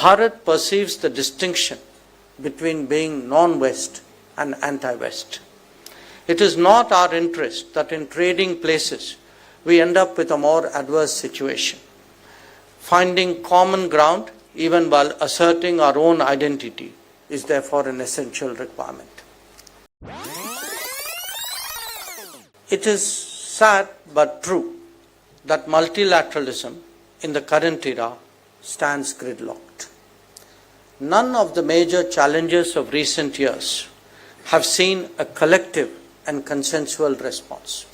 Bharat perceives the distinction between being non-West and anti-West. It is not our interest that in trading places we end up with a more adverse situation. Finding common ground, even while asserting our own identity, is therefore an essential requirement. It is sad but true that multilateralism in the current era stands gridlocked. None of the major challenges of recent years have seen a collective and consensual response.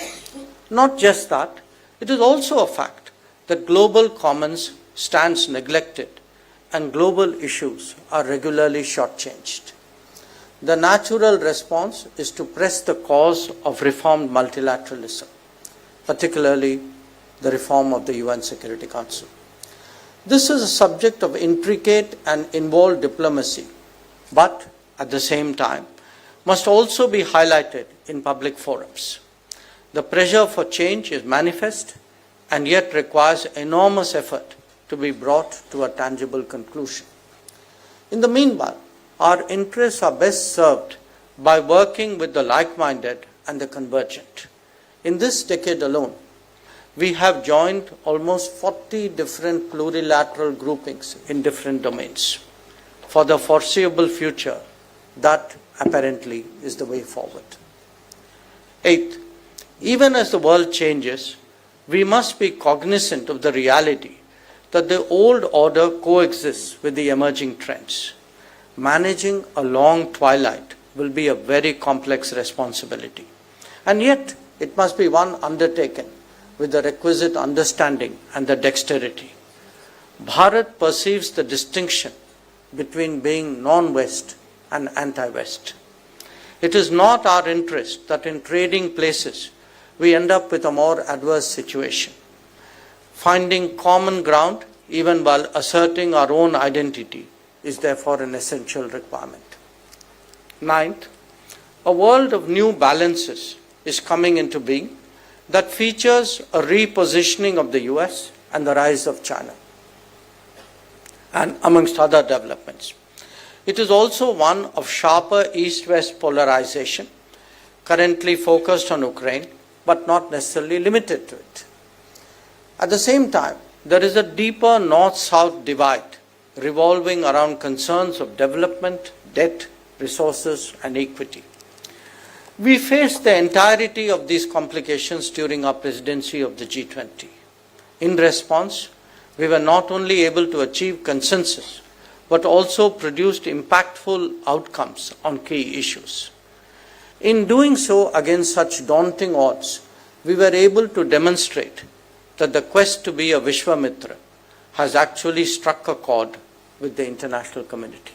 Not just that, it is also a fact that global commons stands neglected and global issues are regularly shortchanged. The natural response is to press the cause of reformed multilateralism, particularly the reform of the UN Security Council. This is a subject of intricate and involved diplomacy, but at the same time must also be highlighted in public forums. The pressure for change is manifest and yet requires enormous effort to be brought to a tangible conclusion. In the meanwhile, our interests are best served by working with the like-minded and the convergent. In this decade alone, we have joined almost 40 different plurilateral groupings in different domains. For the foreseeable future, that apparently is the way forward. Eighth, even as the world changes, we must be cognizant of the reality that the old order coexists with the emerging trends. Managing a long twilight will be a very complex responsibility. And yet, it must be one undertaken with the requisite understanding and the dexterity. Bharat perceives the distinction between being non-West and anti-West. It is not our interest that in trading places we end up with a more adverse situation. Finding common ground, even while asserting our own identity, is therefore an essential requirement. Ninth, a world of new balances is coming into being that features a repositioning of the US and the rise of China, and amongst other developments. It is also one of sharper East-West polarization, currently focused on Ukraine, but not necessarily limited to it. At the same time, there is a deeper North-South divide revolving around concerns of development, debt, resources, and equity. We faced the entirety of these complications during our presidency of the G20. In response, we were not only able to achieve consensus, but also produced impactful outcomes on key issues. In doing so against such daunting odds, we were able to demonstrate that the quest to be a Vishwamitra has actually struck a chord with the international community.